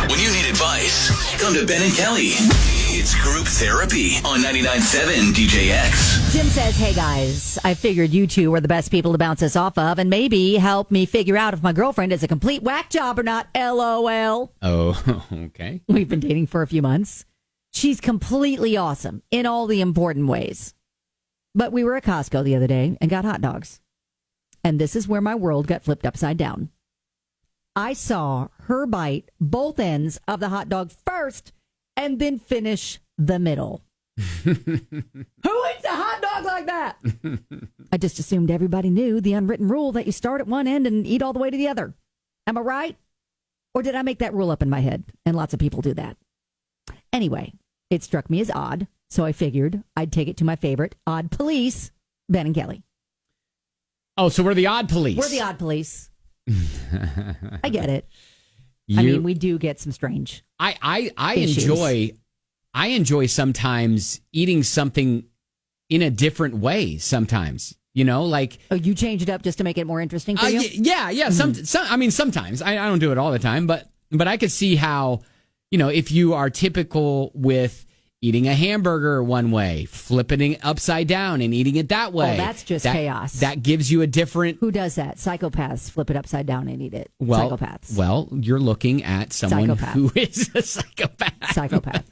When you need advice, come to Ben and Kelly. It's group therapy on 99.7 DJX. Jim says, hey guys, I figured you two were the best people to bounce this off of and maybe help me figure out if my girlfriend is a complete whack job or not. LOL. Oh, okay. We've been dating for a few months. She's completely awesome in all the important ways. But we were at Costco the other day and got hot dogs. And this is where my world got flipped upside down. I saw her bite both ends of the hot dog first and then finish the middle. Who eats a hot dog like that? I just assumed everybody knew the unwritten rule that you start at one end and eat all the way to the other. Am I right? Or did I make that rule up in my head? And lots of people do that. Anyway, it struck me as odd, so I figured I'd take it to my favorite odd police, Ben and Kelly. Oh, so we're the odd police. We're the odd police. I get it. I mean, we do get some strange I issues. enjoy sometimes eating something in a different way sometimes. You know, like... Oh, you change it up just to make it more interesting for you? Yeah. Sometimes. I don't do it all the time, but I could see how, you know, if you are typical with eating a hamburger one way, flipping it upside down and eating it that way. Oh, that's just chaos. That gives you a different... Who does that? Psychopaths flip it upside down and eat it. Well, Psychopaths. Well, you're looking at someone who is a psychopath. Psychopath.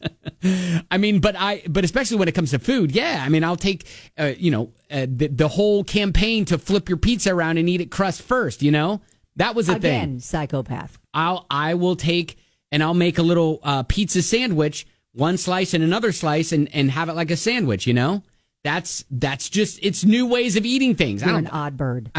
I mean, but especially when it comes to food, yeah. I mean, I'll take, the whole campaign to flip your pizza around and eat it crust first, you know? That was a thing. Again, psychopath. I will take and I'll make a little pizza sandwich, one slice and another slice, and have it like a sandwich, you know? That's just, it's new ways of eating things. You're an odd bird.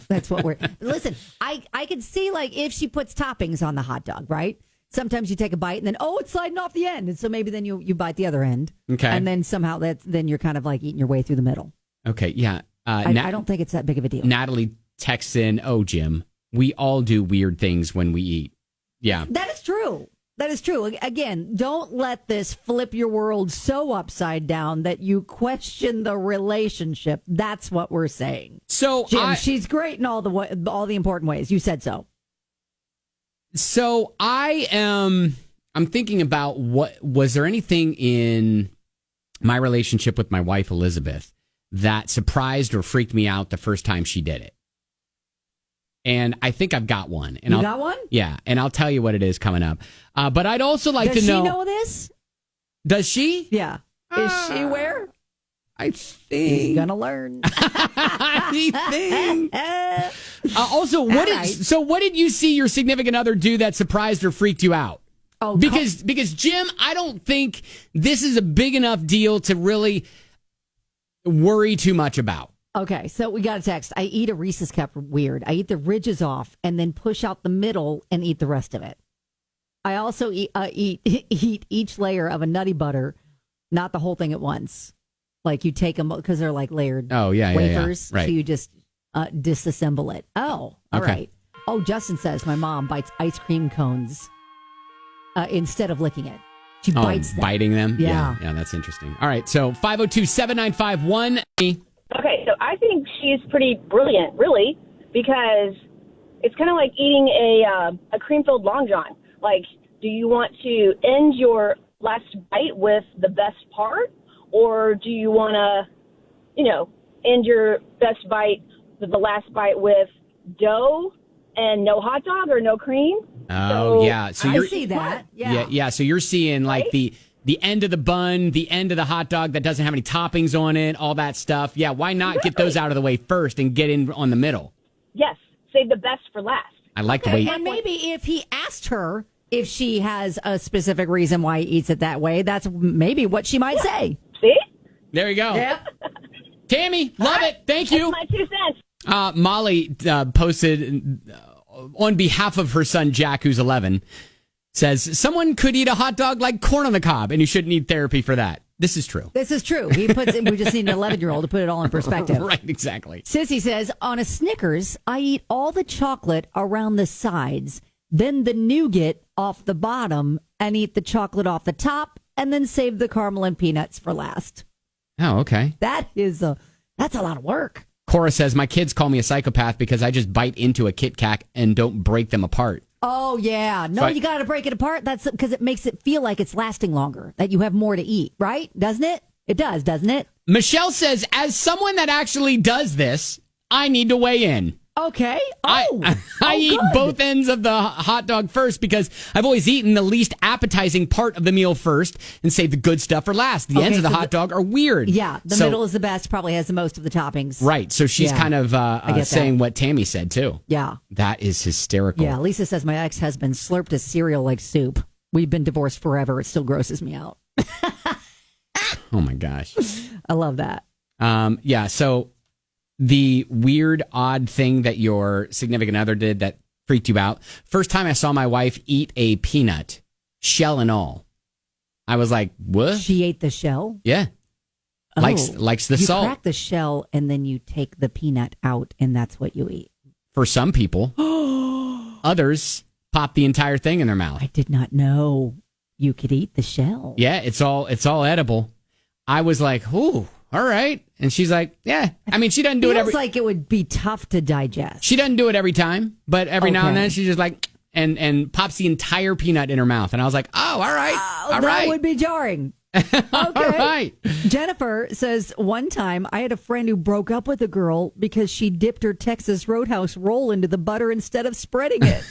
That's what we're... Listen, I can see, like, if she puts toppings on the hot dog, right? Sometimes you take a bite and then, it's sliding off the end. And so maybe then you bite the other end. Okay. And then somehow then you're kind of like eating your way through the middle. Okay, yeah. I don't think it's that big of a deal. Natalie texts in, Jim, we all do weird things when we eat. Yeah. That is true. That is true. Again, don't let this flip your world so upside down that you question the relationship. That's what we're saying. So, Jim, she's great in all the important ways. You said so. So I'm thinking about was there anything in my relationship with my wife, Elizabeth, that surprised or freaked me out the first time she did it? And I think I've got one. And you got one? Yeah, and I'll tell you what it is coming up. But I'd also like to know... Does she know this? Does she? Yeah. Is she aware? I think. He's gonna learn. I think. Also, what did you see your significant other do that surprised or freaked you out? Oh, because Jim, I don't think this is a big enough deal to really worry too much about. Okay, so we got a text. I eat a Reese's cup weird. I eat the ridges off and then push out the middle and eat the rest of it. I also eat each layer of a Nutty Butter, not the whole thing at once. Like you take them because they're like layered wafers. Yeah. Right. So you just disassemble it. Oh, all right. Oh, Justin says my mom bites ice cream cones instead of licking it. She bites them. Biting them? Yeah. Yeah, that's interesting. All right, so 502-7951. Okay, so I think she's pretty brilliant, really, because it's kind of like eating a cream-filled Long John. Like, do you want to end your last bite with the best part, or do you want to, end your best bite, the last bite with dough and no hot dog or no cream? Oh, yeah. So I see that. Yeah. So you're seeing like the end of the bun, the end of the hot dog that doesn't have any toppings on it, all that stuff. Yeah, why not get those out of the way first and get in on the middle? Yes, save the best for last. I like the way... And maybe if he asked her if she has a specific reason why he eats it that way, that's maybe what she might say. See? There you go. Yeah. Tammy, love it. Thank you. That's my 2 cents. Molly posted on behalf of her son, Jack, who's 11, says, someone could eat a hot dog like corn on the cob, and you shouldn't need therapy for that. This is true. This is true. We just need an 11-year-old to put it all in perspective. Right, exactly. Sissy says, on a Snickers, I eat all the chocolate around the sides, then the nougat off the bottom, and eat the chocolate off the top, and then save the caramel and peanuts for last. Oh, okay. That's a lot of work. Cora says, my kids call me a psychopath because I just bite into a Kit Kat and don't break them apart. Oh, yeah. No, But- you got to break it apart. That's because it makes it feel like it's lasting longer, that you have more to eat, right? Doesn't it? It does, doesn't it? Michelle says, as someone that actually does this, I need to weigh in. Okay. I eat good. both ends of the hot dog first because I've always eaten the least appetizing part of the meal first and save the good stuff for last. The ends of the hot dog are weird. Yeah, the middle is the best, probably has the most of the toppings. Right. So she's Yeah. kind of get saying that. what Tammy said, too. Yeah. That is hysterical. Yeah. Lisa says, my ex-husband slurped his cereal like soup. We've been divorced forever. It still grosses me out. Oh, my gosh. I love that. Yeah. So the weird, odd thing that your significant other did that freaked you out. First time I saw my wife eat a peanut, shell and all. I was like, what? She ate the shell? Yeah. Oh. Likes the you salt. crack the shell and then you take the peanut out and that's what you eat. For some people. Others pop the entire thing in their mouth. I did not know you could eat the shell. Yeah, it's all edible. I was like, ooh, all right. And she's like, yeah. I mean, she doesn't do it every. Feels like it would be tough to digest. She doesn't do it every time, but every now and Okay. then she's just like, and pops the entire peanut in her mouth. And I was like, oh, all right, all that right, would be jarring. Okay. all right. Jennifer says, one time I had a friend who broke up with a girl because she dipped her Texas Roadhouse roll into the butter instead of spreading it.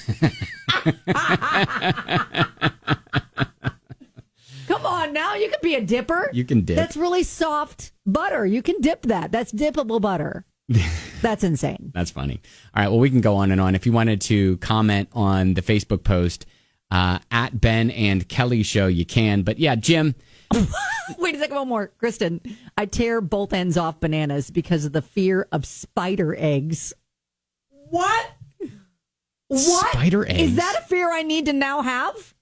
Come on now, you can be a dipper. You can dip. That's really soft butter. You can dip that. That's dippable butter. That's insane. That's funny. All right, well, we can go on and on. If you wanted to comment on the Facebook post at Ben and Kelly Show, you can. But yeah, Jim. Wait a second, one more. Kristen, I tear both ends off bananas because of the fear of spider eggs. What? What? Spider eggs? Is that a fear I need to now have?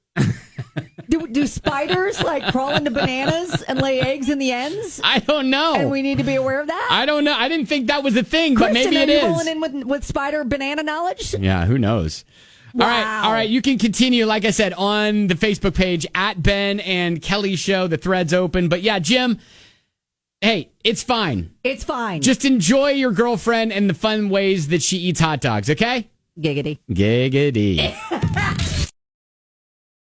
Do spiders like crawl into bananas and lay eggs in the ends? I don't know. And we need to be aware of that? I don't know. I didn't think that was a thing, but Kristen, maybe it are you is. rolling in with spider banana knowledge? Yeah, who knows? Wow. All right. You can continue, like I said, on the Facebook page at Ben and Kelly Show. The thread's open. But yeah, Jim, hey, it's fine. It's fine. Just enjoy your girlfriend and the fun ways that she eats hot dogs, okay? Giggity. Giggity.